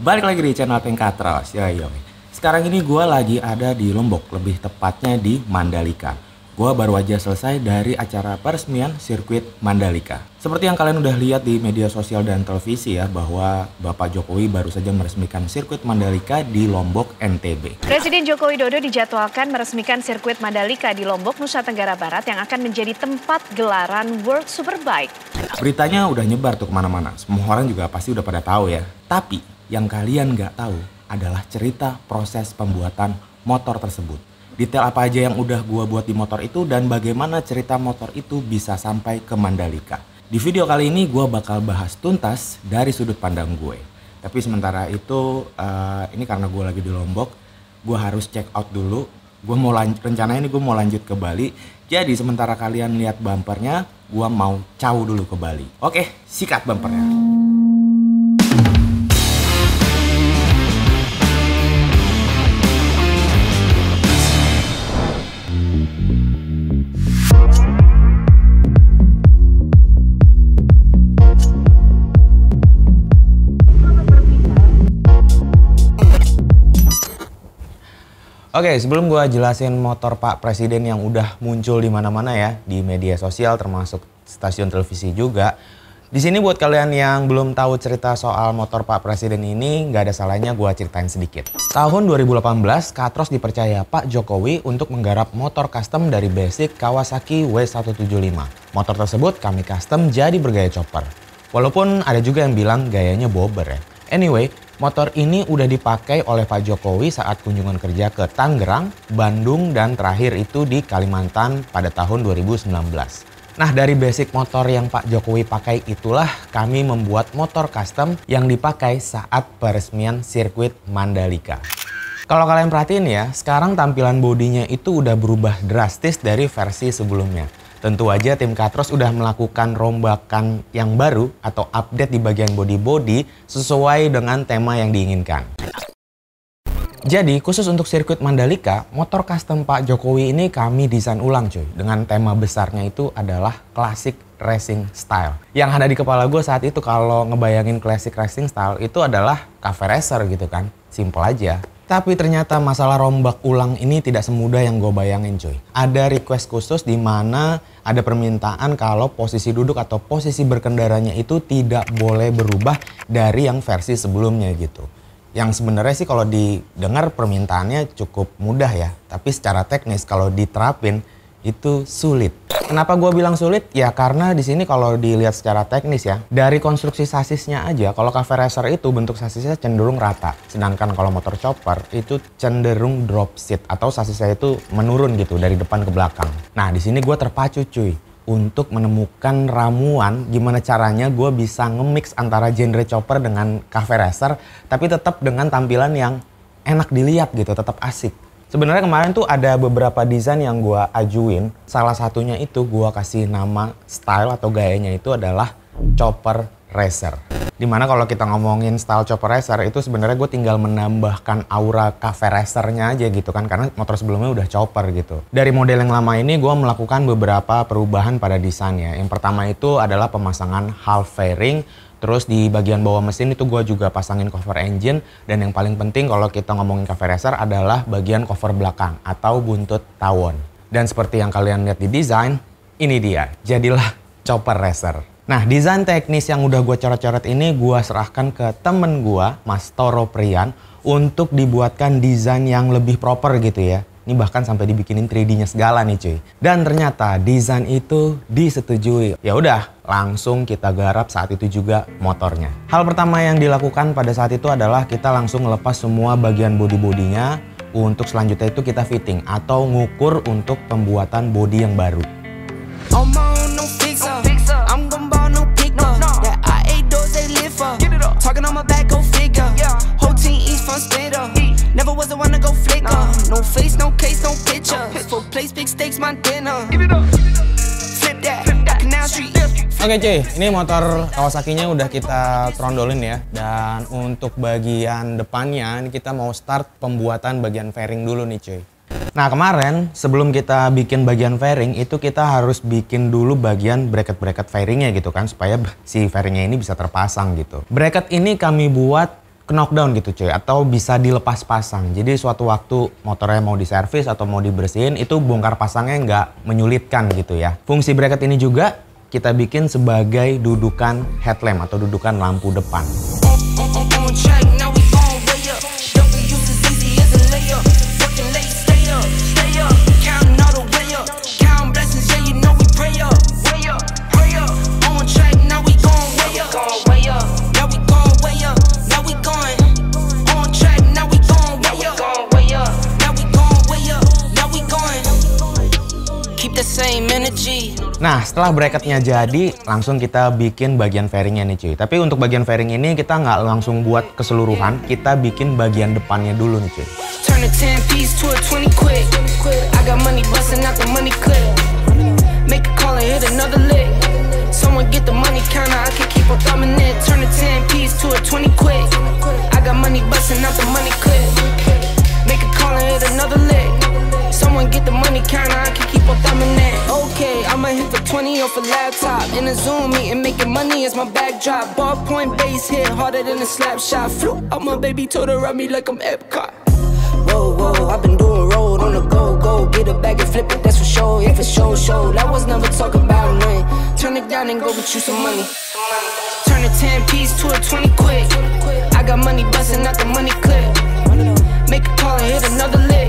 Balik lagi di channel Pengkatros. Sekarang ini gue lagi ada di Lombok, lebih tepatnya di Mandalika. Gue baru aja selesai dari acara peresmian sirkuit Mandalika. Seperti yang kalian udah lihat di media sosial dan televisi ya, bahwa Bapak Jokowi baru saja meresmikan sirkuit Mandalika di Lombok, NTB. Presiden Joko Widodo dijadwalkan meresmikan sirkuit Mandalika di Lombok, Nusa Tenggara Barat yang akan menjadi tempat gelaran World Superbike. Beritanya udah nyebar tuh kemana-mana, semua orang juga pasti udah pada tahu ya. Tapi yang kalian nggak tahu adalah cerita proses pembuatan motor tersebut. Detail apa aja yang udah gue buat di motor itu dan bagaimana cerita motor itu bisa sampai ke Mandalika. Di video kali ini gue bakal bahas tuntas dari sudut pandang gue. Tapi sementara itu ini karena gue lagi di Lombok, gue harus check out dulu. Rencananya ini gue mau lanjut ke Bali. Jadi sementara kalian lihat bumpernya, gue mau caw dulu ke Bali. Oke, sikat bumpernya. Oke, sebelum gue jelasin motor Pak Presiden yang udah muncul di mana-mana ya, di media sosial termasuk stasiun televisi juga. Di sini buat kalian yang belum tahu cerita soal motor Pak Presiden ini, nggak ada salahnya gue ceritain sedikit. Tahun 2018, Katros dipercaya Pak Jokowi untuk menggarap motor custom dari basic Kawasaki W175. Motor tersebut kami custom jadi bergaya chopper. Walaupun ada juga yang bilang gayanya bobber ya. Anyway, motor ini udah dipakai oleh Pak Jokowi saat kunjungan kerja ke Tangerang, Bandung, dan terakhir itu di Kalimantan pada tahun 2019. Nah, dari basic motor yang Pak Jokowi pakai itulah kami membuat motor custom yang dipakai saat peresmian sirkuit Mandalika. Kalau kalian perhatiin ya, sekarang tampilan bodinya itu udah berubah drastis dari versi sebelumnya. Tentu aja tim Katros udah melakukan rombakan yang baru atau update di bagian body-body sesuai dengan tema yang diinginkan. Jadi khusus untuk sirkuit Mandalika, motor custom Pak Jokowi ini kami desain ulang cuy. Dengan tema besarnya itu adalah classic racing style. Yang ada di kepala gue saat itu kalau ngebayangin classic racing style itu adalah cafe racer gitu kan. Simple aja. Tapi ternyata masalah rombak ulang ini tidak semudah yang gue bayangin cuy. Ada request khusus di mana ada permintaan kalau posisi duduk atau posisi berkendaranya itu tidak boleh berubah dari yang versi sebelumnya gitu. Yang sebenarnya sih kalau didengar permintaannya cukup mudah ya. Tapi secara teknis kalau diterapin itu sulit. Kenapa gue bilang sulit? Ya karena di sini kalau dilihat secara teknis ya, dari konstruksi sasisnya aja, kalau cafe racer itu bentuk sasisnya cenderung rata. Sedangkan kalau motor chopper itu cenderung drop seat atau sasisnya itu menurun gitu dari depan ke belakang. Nah di sini gue terpacu cuy untuk menemukan ramuan gimana caranya gue bisa nge-mix antara genre chopper dengan cafe racer, tapi tetap dengan tampilan yang enak dilihat gitu, tetap asik. Sebenarnya kemarin tuh ada beberapa desain yang gue ajuin. Salah satunya itu gue kasih nama style atau gayanya itu adalah chopper racer. Dimana kalau kita ngomongin style chopper racer itu sebenarnya gue tinggal menambahkan aura cafe racernya aja gitu kan. Karena motor sebelumnya udah chopper gitu. Dari model yang lama ini gue melakukan beberapa perubahan pada desainnya. Yang pertama itu adalah pemasangan half fairing. Terus di bagian bawah mesin itu gue juga pasangin cover engine. Dan yang paling penting kalau kita ngomongin cafe racer adalah bagian cover belakang atau buntut tawon. Dan seperti yang kalian lihat di desain, ini dia. Jadilah chopper racer. Nah, desain teknis yang udah gue coret-coret ini gue serahkan ke temen gue, Mas Toro Prian, untuk dibuatkan desain yang lebih proper gitu ya. Ini bahkan sampai dibikinin 3D-nya segala nih cuy. Dan ternyata desain itu disetujui. Ya udah, langsung kita garap saat itu juga motornya. Hal pertama yang dilakukan pada saat itu adalah kita langsung ngelepas semua bagian body-bodinya. Untuk selanjutnya itu kita fitting atau ngukur untuk pembuatan body yang baru. No face, no case, no picture. For place, big stakes, my dinner. Give it up. Flip that. Canal Street. Oke cuy, ini motor Kawasaki-nya udah kita trondolin ya. Dan untuk bagian depannya, ini kita mau start pembuatan bagian fairing dulu nih cuy. Nah kemarin sebelum kita bikin bagian fairing itu kita harus bikin dulu bagian bracket fairingnya gitu kan supaya si fairingnya ini bisa terpasang gitu. Bracket ini kami buat knockdown gitu cuy, atau bisa dilepas pasang. Jadi suatu waktu motornya mau diservis atau mau dibersihin, itu bongkar pasangnya nggak menyulitkan gitu ya. Fungsi bracket ini juga kita bikin sebagai dudukan headlamp atau dudukan lampu depan. Nah, setelah bracketnya jadi, langsung kita bikin bagian fairingnya nih cuy. Tapi untuk bagian fairing ini kita nggak langsung buat keseluruhan, kita bikin bagian depannya dulu nih cuy. Someone get the money counter, I can keep on thumbing that. Okay, I'ma hit the 20 off a laptop. In a Zoom meeting, making money is my backdrop. Ballpoint base hit harder than a slap shot. Flew out my baby, told her ride me like I'm Epcot. Whoa, whoa, I've been doing road on the go, go. Get a bag and flip it, that's for sure. Yeah, for sure, show. That was never talk about nothing. Turn it down and go get you some money. Turn a 10 piece to a 20 quick. I got money busting out the money clip. Make a call and hit another lick.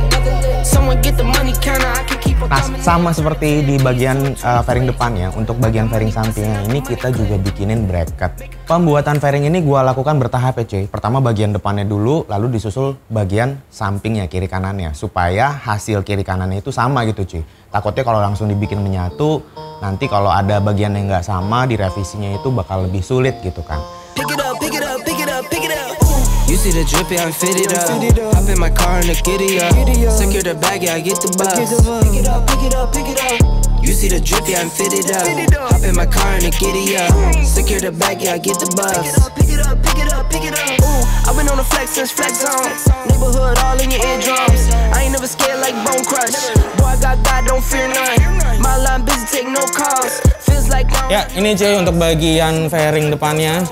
Nah, sama seperti di bagian fairing depannya, untuk bagian fairing sampingnya ini kita juga bikinin bracket. Pembuatan fairing ini gua lakukan bertahap ya cuy. Pertama bagian depannya dulu, lalu disusul bagian sampingnya, kiri kanannya. Supaya hasil kiri kanannya itu sama gitu cuy. Takutnya kalau langsung dibikin menyatu, nanti kalau ada bagian yang nggak sama, direvisinya itu bakal lebih sulit gitu kan. Pick it up, pick it up, pick it up, pick it up. You see the drippy, I'm fitted up. Hop in my car and the giddy up. Secure the bag, yeah, I get the bus. Pick it up, pick it up, pick it up. You see the drippy, I'm fitted up. Hop in my car and the giddy up. Secure the bag, yeah, I get the bus. Pick it up, pick it up, pick it up. Ooh, I've been on the flex since flex zone. Neighborhood all in your eardrums. I ain't never scared like Bone Crush. Boy, I got God, don't fear none. My line busy, take no calls. Feels like ya, ini cuy untuk bagian fairing depannya.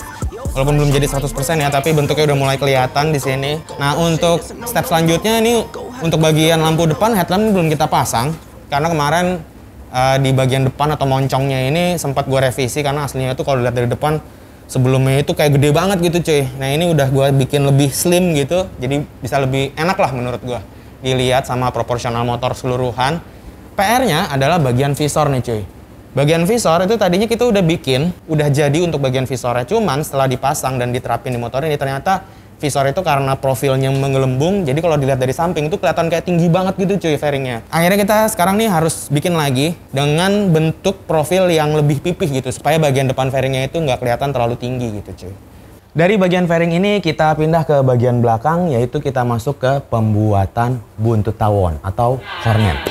Walaupun belum jadi 100% ya, tapi bentuknya udah mulai kelihatan di sini. Nah, untuk step selanjutnya ini untuk bagian lampu depan headlamp belum kita pasang karena kemarin di bagian depan atau moncongnya ini sempat gue revisi karena aslinya itu kalau dilihat dari depan sebelumnya itu kayak gede banget gitu cuy. Nah, ini udah gue bikin lebih slim gitu, jadi bisa lebih enak lah menurut gue dilihat sama proporsional motor keseluruhan. PR-nya adalah bagian visor nih cuy. Bagian visor itu tadinya kita udah bikin, udah jadi untuk bagian visornya. Cuman setelah dipasang dan diterapin di motor ini ternyata visor itu karena profilnya menggelembung. Jadi kalau dilihat dari samping itu kelihatan kayak tinggi banget gitu cuy fairingnya. Akhirnya kita sekarang nih harus bikin lagi dengan bentuk profil yang lebih pipih gitu. Supaya bagian depan fairingnya itu nggak kelihatan terlalu tinggi gitu cuy. Dari bagian fairing ini kita pindah ke bagian belakang, yaitu kita masuk ke pembuatan buntut tawon atau hornet.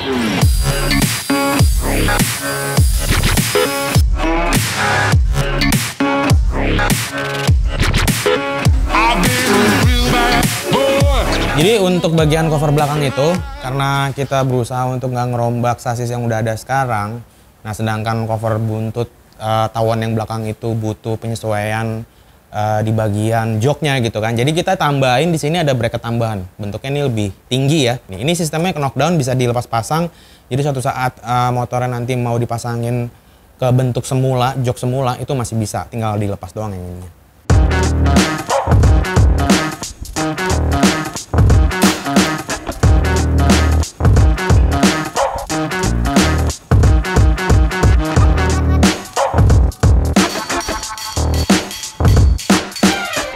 Jadi untuk bagian cover belakang itu, karena kita berusaha untuk nggak ngerombak sasis yang udah ada sekarang, nah sedangkan cover buntut tawon yang belakang itu butuh penyesuaian di bagian joknya gitu kan. Jadi kita tambahin di sini ada bracket tambahan, bentuknya ini lebih tinggi ya. Nih, ini sistemnya knockdown bisa dilepas pasang, jadi suatu saat motornya nanti mau dipasangin ke bentuk semula, jok semula itu masih bisa, tinggal dilepas doang yang ini.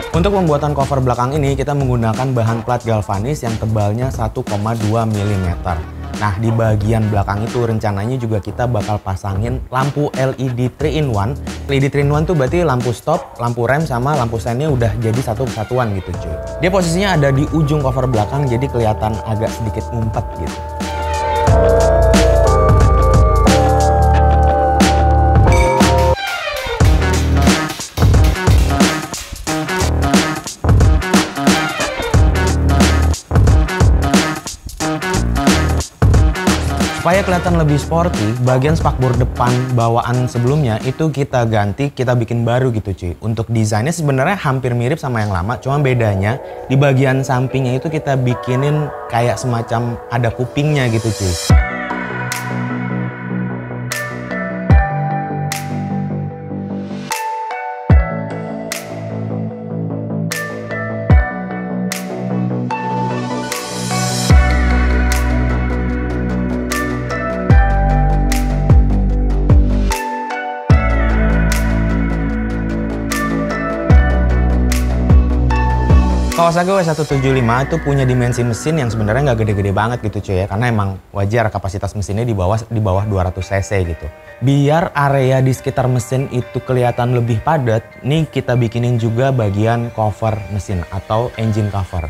Untuk pembuatan cover belakang ini kita menggunakan bahan plat galvanis yang tebalnya 1,2 mm. Nah, di bagian belakang itu rencananya juga kita bakal pasangin lampu LED 3-in-1. LED 3-in-1 tuh berarti lampu stop, lampu rem sama lampu sennya udah jadi satu kesatuan gitu cuy. Dia posisinya ada di ujung cover belakang jadi kelihatan agak sedikit ngumpet gitu. Supaya kelihatan lebih sporty, bagian spakbor depan bawaan sebelumnya itu kita ganti, kita bikin baru gitu cuy. Untuk desainnya sebenarnya hampir mirip sama yang lama, cuma bedanya di bagian sampingnya itu kita bikinin kayak semacam ada kupingnya gitu cuy. Kawasaki W175 itu punya dimensi mesin yang sebenarnya nggak gede-gede banget gitu cuy ya, karena emang wajar kapasitas mesinnya di bawah 200 cc gitu. Biar area di sekitar mesin itu kelihatan lebih padat, nih kita bikinin juga bagian cover mesin atau engine cover.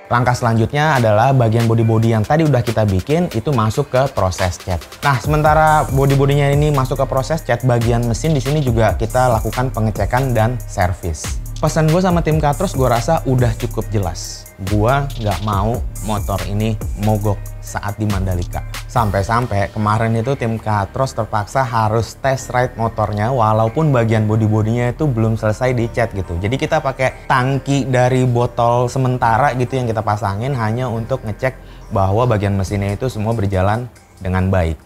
Langkah selanjutnya adalah bagian body-body yang tadi udah kita bikin itu masuk ke proses cat. Nah, sementara body-bodinya ini masuk ke proses cat, bagian mesin di sini juga kita lakukan pengecekan dan servis. Pesan gue sama tim Katros gue rasa udah cukup jelas. Gue nggak mau motor ini mogok saat di Mandalika. Sampai-sampai kemarin itu tim Katros terpaksa harus test ride motornya walaupun bagian body-bodinya itu belum selesai dicat gitu. Jadi kita pakai tangki dari botol sementara gitu yang kita pasangin hanya untuk ngecek bahwa bagian mesinnya itu semua berjalan dengan baik.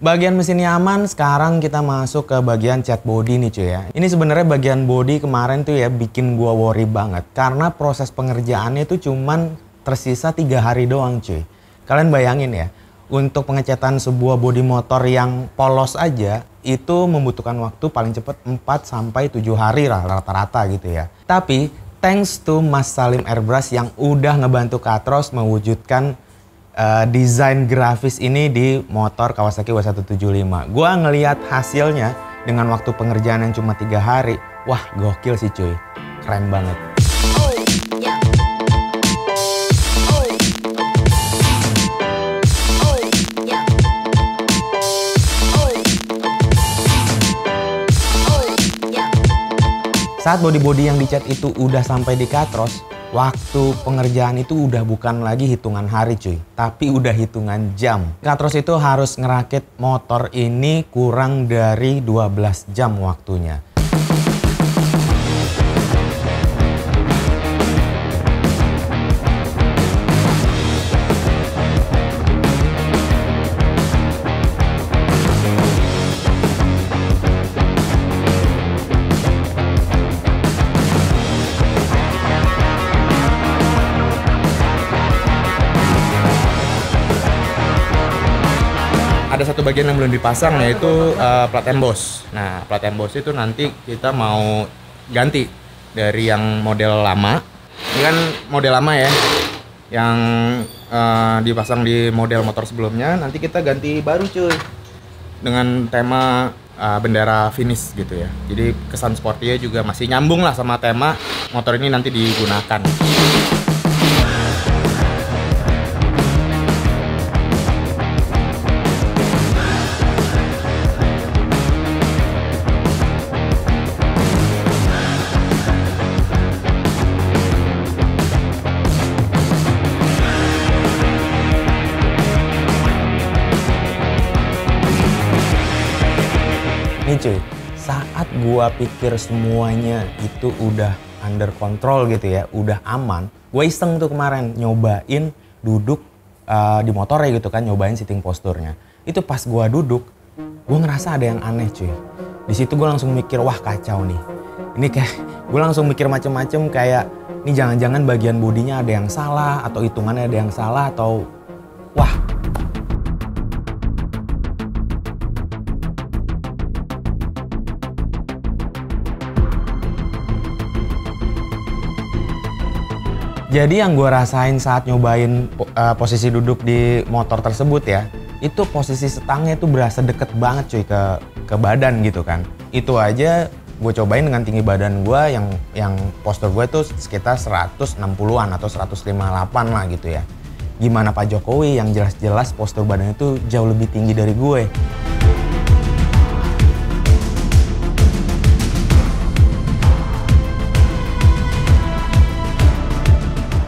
Bagian mesinnya aman, sekarang kita masuk ke bagian cat body nih cuy ya. Ini sebenarnya bagian body kemarin tuh ya bikin gua worry banget karena proses pengerjaannya itu cuman tersisa 3 hari doang cuy. Kalian bayangin ya, untuk pengecatan sebuah bodi motor yang polos aja itu membutuhkan waktu paling cepat 4-7 hari lah rata-rata gitu ya. Tapi thanks to Mas Salim Airbrush yang udah ngebantu Katros mewujudkan desain grafis ini di motor Kawasaki W175. Gua ngelihat hasilnya dengan waktu pengerjaan yang cuma 3 hari. Wah, gokil sih cuy. Keren banget. Saat body-body yang dicat itu udah sampai di Katros, waktu pengerjaan itu udah bukan lagi hitungan hari cuy, tapi udah hitungan jam. Katros itu harus ngerakit motor ini kurang dari 12 jam waktunya. Ada satu bagian yang belum dipasang yaitu plat emboss. Nah, plat emboss itu nanti kita mau ganti dari yang model lama. Ini kan model lama ya, yang dipasang di model motor sebelumnya. Nanti kita ganti baru cuy, dengan tema bendera finish gitu ya. Jadi kesan sportinya juga masih nyambung lah sama tema motor ini nanti digunakan. Nih cuy, saat gua pikir semuanya itu udah under control gitu ya, udah aman, gue iseng tuh kemarin nyobain duduk di motornya gitu kan, nyobain sitting posturnya. Itu pas gua duduk, gue ngerasa ada yang aneh cuy. Di situ gue langsung mikir, wah kacau nih. Ini kayak gue langsung mikir macem-macem kayak, ini jangan-jangan bagian bodinya ada yang salah atau hitungannya ada yang salah atau wah. Jadi yang gue rasain saat nyobain posisi duduk di motor tersebut ya, itu posisi setangnya itu berasa deket banget cuy ke badan gitu kan. Itu aja gue cobain dengan tinggi badan gue yang postur gue itu sekitar 160-an atau 158 lah gitu ya. Gimana Pak Jokowi yang jelas-jelas postur badannya itu jauh lebih tinggi dari gue.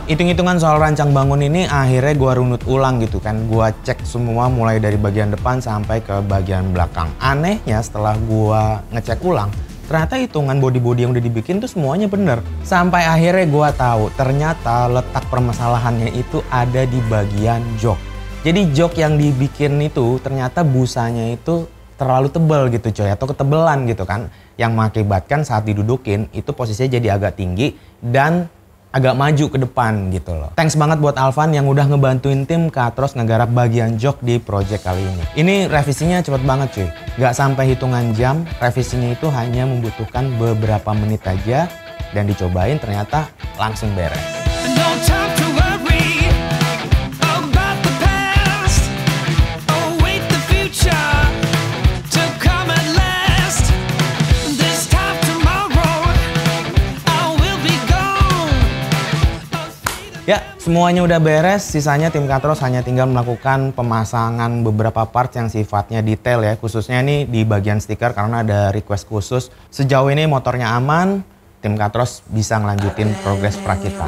Hitung-hitungan soal rancang bangun ini akhirnya gue runut ulang gitu kan. Gue cek semua mulai dari bagian depan sampai ke bagian belakang. Anehnya setelah gue ngecek ulang, ternyata hitungan body-body yang udah dibikin tuh semuanya bener. Sampai akhirnya gue tahu ternyata letak permasalahannya itu ada di bagian jok. Jadi jok yang dibikin itu ternyata busanya itu terlalu tebal gitu coy, atau ketebelan gitu kan. Yang mengakibatkan saat didudukin itu posisinya jadi agak tinggi dan agak maju ke depan gitu loh. Thanks banget buat Alvan yang udah ngebantuin tim Katros ngegarap bagian jok di project kali ini. Ini revisinya cepet banget cuy. Gak sampai hitungan jam, revisinya itu hanya membutuhkan beberapa menit aja dan dicobain ternyata langsung beres. Ya, semuanya udah beres, sisanya tim Katros hanya tinggal melakukan pemasangan beberapa part yang sifatnya detail ya, khususnya ini di bagian stiker karena ada request khusus. Sejauh ini motornya aman, tim Katros bisa ngelanjutin progres perakitan.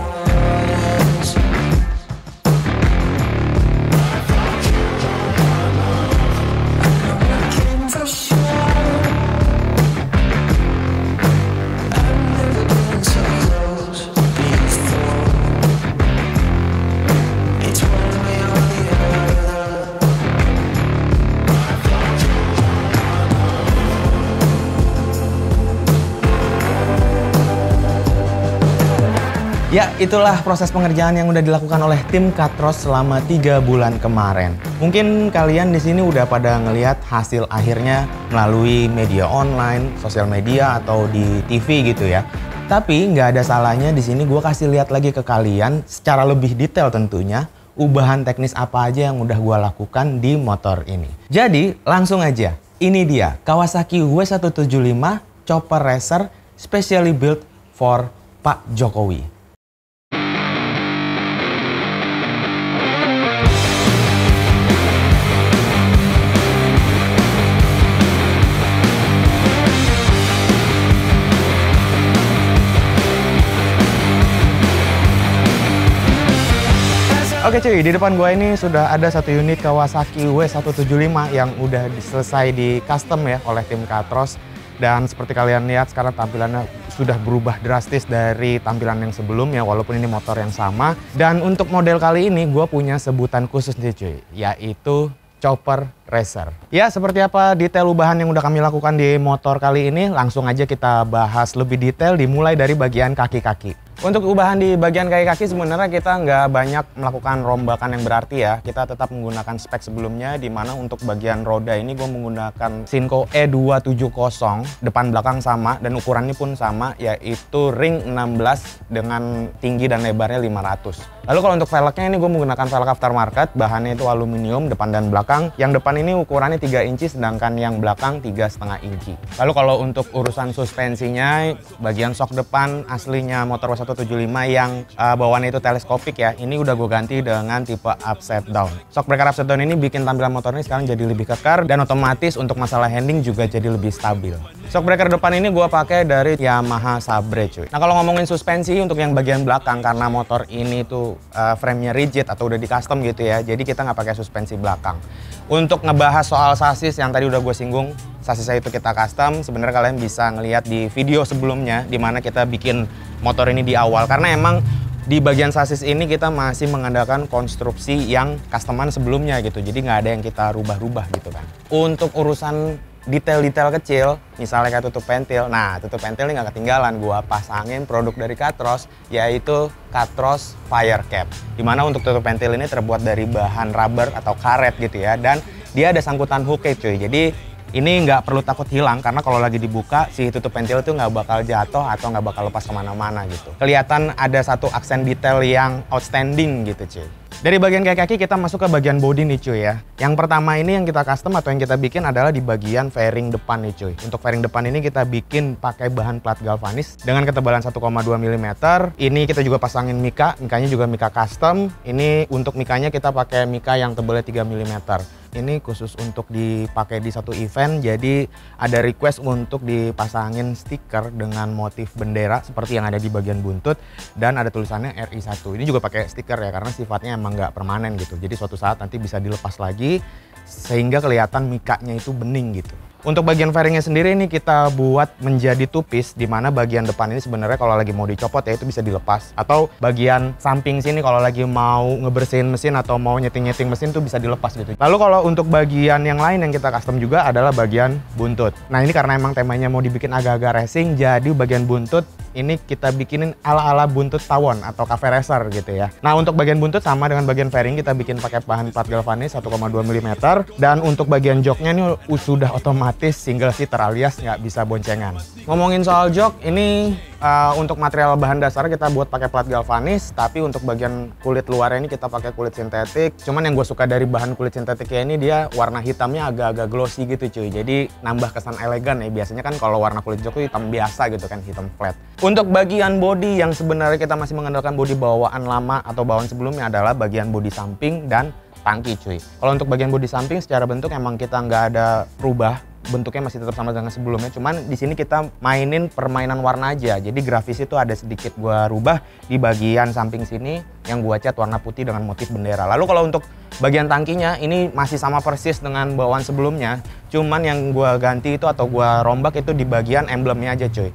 Ya, itulah proses pengerjaan yang udah dilakukan oleh tim Katros selama 3 bulan kemarin. Mungkin kalian di sini udah pada ngelihat hasil akhirnya melalui media online, sosial media atau di TV gitu ya. Tapi nggak ada salahnya di sini gue kasih lihat lagi ke kalian secara lebih detail tentunya ubahan teknis apa aja yang udah gue lakukan di motor ini. Jadi langsung aja, ini dia Kawasaki W175 Chopper Racer specially built for Pak Jokowi. Oke cuy, di depan gue ini sudah ada satu unit Kawasaki W175 yang udah selesai di custom ya oleh tim Katros. Dan seperti kalian lihat sekarang tampilannya sudah berubah drastis dari tampilan yang sebelumnya walaupun ini motor yang sama. Dan untuk model kali ini gue punya sebutan khusus nih cuy, yaitu Chopper Racer. Ya, seperti apa detail ubahan yang udah kami lakukan di motor kali ini, langsung aja kita bahas lebih detail dimulai dari bagian kaki-kaki. Untuk ubahan di bagian kaki-kaki sebenarnya kita nggak banyak melakukan rombakan yang berarti ya. Kita tetap menggunakan spek sebelumnya, di mana untuk bagian roda ini gue menggunakan Shinko E270, depan belakang sama dan ukurannya pun sama, yaitu ring 16 dengan tinggi dan lebarnya 500. Lalu kalau untuk velgnya ini gue menggunakan velg aftermarket, bahannya itu aluminium depan dan belakang. Yang depan ini ukurannya 3 inci sedangkan yang belakang 3,5 inci. Lalu kalau untuk urusan suspensinya, bagian shock depan aslinya motor W175 yang bawaannya itu teleskopik ya, ini udah gue ganti dengan tipe upside down. Shock breaker upside down ini bikin tampilan motor ini sekarang jadi lebih kekar dan otomatis untuk masalah handling juga jadi lebih stabil. Shock breaker depan ini gue pakai dari Yamaha Sabre cuy. Nah kalau ngomongin suspensi untuk yang bagian belakang, karena motor ini tuh frame-nya rigid atau udah di custom gitu ya, jadi kita nggak pakai suspensi belakang. Untuk ngebahas soal sasis yang tadi udah gue singgung, sasis saya itu kita custom. Sebenarnya kalian bisa ngelihat di video sebelumnya di mana kita bikin motor ini di awal, karena emang di bagian sasis ini kita masih mengandalkan konstruksi yang customan sebelumnya gitu, jadi nggak ada yang kita rubah-rubah gitu kan. Untuk urusan detail-detail kecil, misalnya kayak tutup pentil. Nah, tutup pentil ini nggak ketinggalan, gua pasangin produk dari Katros, yaitu Katros Fire Cap. Dimana untuk tutup pentil ini terbuat dari bahan rubber atau karet gitu ya, dan dia ada sangkutan hook cuy. Jadi Ini nggak perlu takut hilang karena kalau lagi dibuka si tutup pentil itu nggak bakal jatuh atau nggak bakal lepas kemana-mana gitu. Kelihatan ada satu aksen detail yang outstanding gitu cuy. Dari bagian kaki kita masuk ke bagian bodi nih cuy ya. Yang pertama ini yang kita custom atau yang kita bikin adalah di bagian fairing depan nih cuy. Untuk fairing depan ini kita bikin pakai bahan plat galvanis dengan ketebalan 1,2 mm. Ini kita juga pasangin mikanya juga mika custom. Ini untuk mikanya kita pakai mika yang tebalnya 3 mm. Ini khusus untuk dipakai di satu event, jadi ada request untuk dipasangin stiker dengan motif bendera seperti yang ada di bagian buntut dan ada tulisannya RI1. Ini juga pakai stiker ya karena sifatnya emang nggak permanen gitu, jadi suatu saat nanti bisa dilepas lagi sehingga kelihatan mikanya itu bening gitu. Untuk bagian fairingnya sendiri ini kita buat menjadi tupis, di mana bagian depan ini sebenarnya kalau lagi mau dicopot ya itu bisa dilepas. Atau bagian samping sini kalau lagi mau ngebersihin mesin atau mau nyeting-nyeting mesin tuh bisa dilepas gitu. Lalu kalau untuk bagian yang lain yang kita custom juga adalah bagian buntut. Nah ini karena emang temanya mau dibikin agak-agak racing, jadi bagian buntut ini kita bikinin ala-ala buntut tawon atau cafe racer gitu ya. Nah untuk bagian buntut sama dengan bagian fairing kita bikin pakai bahan plat galvanis 1,2 mm. Dan untuk bagian joknya ini sudah otomatis single seater alias nggak bisa boncengan. Ngomongin soal jok, ini untuk material bahan dasar kita buat pakai plat galvanis, tapi untuk bagian kulit luarnya ini kita pakai kulit sintetik. Cuman yang gue suka dari bahan kulit sintetiknya ini dia warna hitamnya agak-agak glossy gitu cuy. Jadi nambah kesan elegan ya. Biasanya kan kalau warna kulit jok itu hitam biasa gitu kan, hitam flat. Untuk bagian bodi yang sebenarnya kita masih mengandalkan bodi bawaan lama atau bawaan sebelumnya adalah bagian bodi samping dan tangki cuy. Kalau untuk bagian bodi samping secara bentuk emang kita nggak ada rubah, bentuknya masih tetap sama dengan sebelumnya. Cuman di sini kita mainin permainan warna aja. Jadi grafis itu ada sedikit gua rubah di bagian samping sini yang gua cat warna putih dengan motif bendera. Lalu kalau untuk bagian tangkinya ini masih sama persis dengan bawaan sebelumnya. Cuman yang gua ganti itu atau gua rombak itu di bagian emblemnya aja cuy.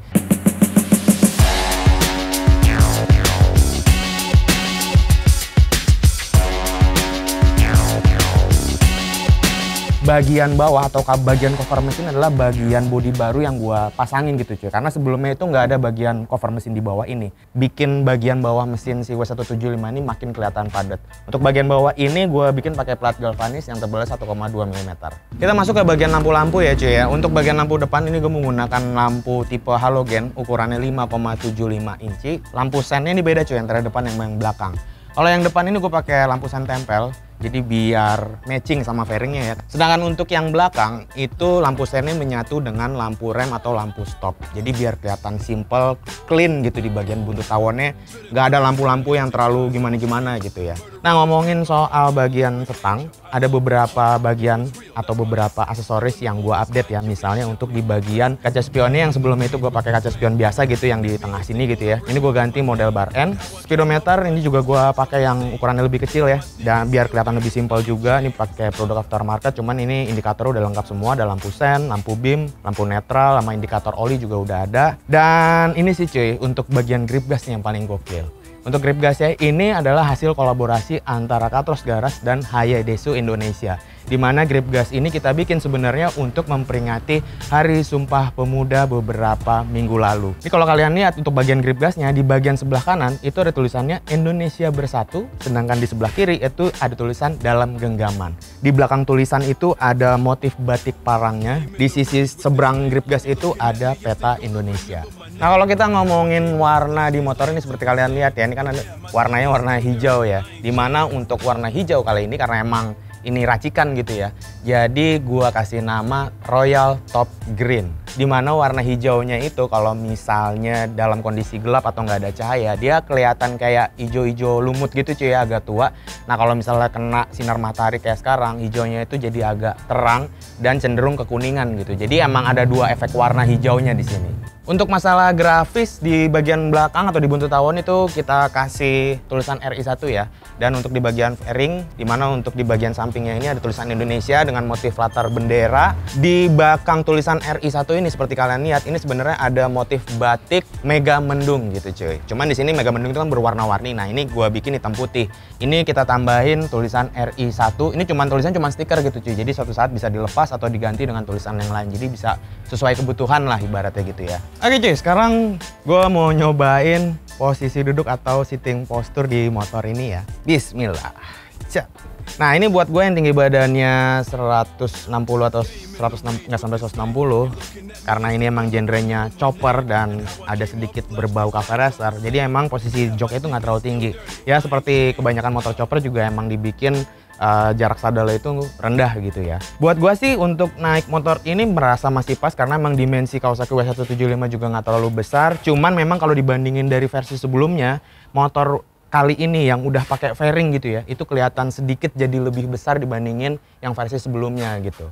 Bagian bawah atau bagian cover mesin adalah bagian bodi baru yang gua pasangin gitu cuy. Karena sebelumnya itu nggak ada bagian cover mesin di bawah ini. Bikin bagian bawah mesin si W175 ini makin kelihatan padat. Untuk bagian bawah ini gua bikin pakai plat galvanis yang tebalnya 1,2 mm. Kita masuk ke bagian lampu-lampu ya cuy ya. Untuk bagian lampu depan ini gue menggunakan lampu tipe halogen ukurannya 5,75 inci. Lampu sennya ini beda cuy antara depan yang belakang. Kalau yang depan ini gue pakai lampu sen tempel, jadi biar matching sama fairingnya ya. Sedangkan untuk yang belakang itu lampu sennya menyatu dengan lampu rem atau lampu stop. Jadi biar kelihatan simple, clean gitu di bagian buntut tawonnya. Nggak ada lampu-lampu yang terlalu gimana-gimana gitu ya. Nah ngomongin soal bagian setang, ada beberapa bagian atau beberapa aksesoris yang gua update ya. Misalnya untuk di bagian kaca spionnya yang sebelumnya itu gua pakai kaca spion biasa gitu yang di tengah sini gitu ya. Ini gua ganti model bar end. Speedometer ini juga gua pakai yang ukurannya lebih kecil ya. Dan biar kelihatan lebih simpel juga, ini pakai produk aftermarket. Cuman ini indikator udah lengkap semua, ada lampu sen, lampu beam, lampu netral, sama indikator oli juga udah ada. Dan ini sih cuy, untuk bagian grip gasnya yang paling gokil. Untuk grip gasnya ini adalah hasil kolaborasi antara Katros Garage dan Hayadesu Indonesia. Di mana grip gas ini kita bikin sebenarnya untuk memperingati Hari Sumpah Pemuda beberapa minggu lalu. Ini kalau kalian lihat untuk bagian grip gasnya, di bagian sebelah kanan itu ada tulisannya Indonesia Bersatu, sedangkan di sebelah kiri itu ada tulisan Dalam Genggaman. Di belakang tulisan itu ada motif batik parangnya, di sisi seberang grip gas itu ada peta Indonesia. Nah kalau kita ngomongin warna di motor ini seperti kalian lihat ya, ini kan ada warnanya warna hijau ya. Dimana untuk warna hijau kali ini karena emang ini racikan gitu ya. Jadi gua kasih nama Royal Top Green. Dimana warna hijaunya itu kalau misalnya dalam kondisi gelap atau nggak ada cahaya, dia kelihatan kayak hijau-hijau lumut gitu cuy ya, agak tua. Nah kalau misalnya kena sinar matahari kayak sekarang, hijaunya itu jadi agak terang dan cenderung kekuningan gitu. Jadi emang ada dua efek warna hijaunya di sini. Untuk masalah grafis di bagian belakang atau di buntut tawon itu kita kasih tulisan RI1 ya. Dan untuk di bagian fairing, dimana untuk di bagian sampingnya ini ada tulisan Indonesia dengan motif latar bendera. Di belakang tulisan RI1 ini seperti kalian lihat, ini sebenarnya ada motif batik Mega Mendung gitu cuy. Cuman di sini Mega Mendung itu kan berwarna-warni. Nah ini gua bikin hitam putih. Ini kita tambahin tulisan RI1. Ini tulisan cuma stiker gitu cuy. Jadi suatu saat bisa dilepas atau diganti dengan tulisan yang lain. Jadi bisa sesuai kebutuhan lah ibaratnya gitu ya. Oke cuy, sekarang gue mau nyobain posisi duduk atau sitting posture di motor ini ya. Bismillah. Cak. Nah ini buat gue yang tinggi badannya 160 atau 106, nggak sampai 160, karena ini emang genrenya chopper dan ada sedikit berbau cafe racer, jadi emang posisi joknya itu nggak terlalu tinggi. Ya seperti kebanyakan motor chopper juga emang dibikin jarak saddle itu rendah gitu ya. Buat gue sih untuk naik motor ini merasa masih pas karena emang dimensi Kawasaki W175 juga nggak terlalu besar. Cuman memang kalau dibandingin dari versi sebelumnya, motor kali ini yang udah pakai fairing gitu ya, itu kelihatan sedikit jadi lebih besar dibandingin yang versi sebelumnya gitu.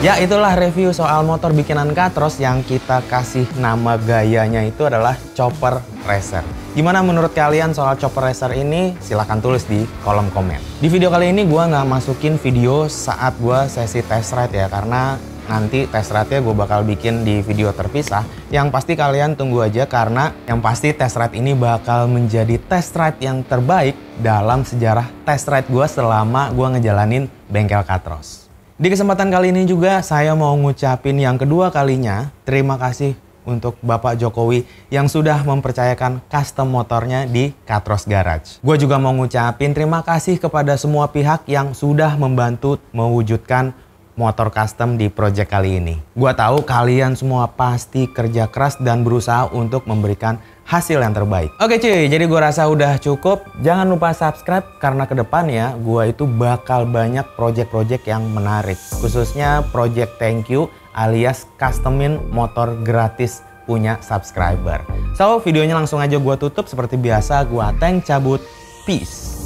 Ya itulah review soal motor bikinan Katros yang kita kasih nama gayanya itu adalah Chopper Racer. Gimana menurut kalian soal Chopper Racer ini? Silahkan tulis di kolom komen. Di video kali ini gue nggak masukin video saat gue sesi test ride ya, karena nanti test ride-nya gue bakal bikin di video terpisah. Yang pasti kalian tunggu aja karena yang pasti test ride ini bakal menjadi test ride yang terbaik dalam sejarah test ride gue selama gue ngejalanin bengkel Katros. Di kesempatan kali ini juga saya mau ngucapin yang kedua kalinya terima kasih untuk Bapak Jokowi yang sudah mempercayakan custom motornya di Katros Garage. Gue juga mau ngucapin terima kasih kepada semua pihak yang sudah membantu mewujudkan motor custom di project kali ini. Gua tahu kalian semua pasti kerja keras dan berusaha untuk memberikan hasil yang terbaik. Oke cuy, jadi gua rasa udah cukup. Jangan lupa subscribe karena kedepannya gua itu bakal banyak project-project yang menarik. Khususnya project thank you alias customin motor gratis punya subscriber. So videonya langsung aja gua tutup seperti biasa. Gua Tank cabut. Peace.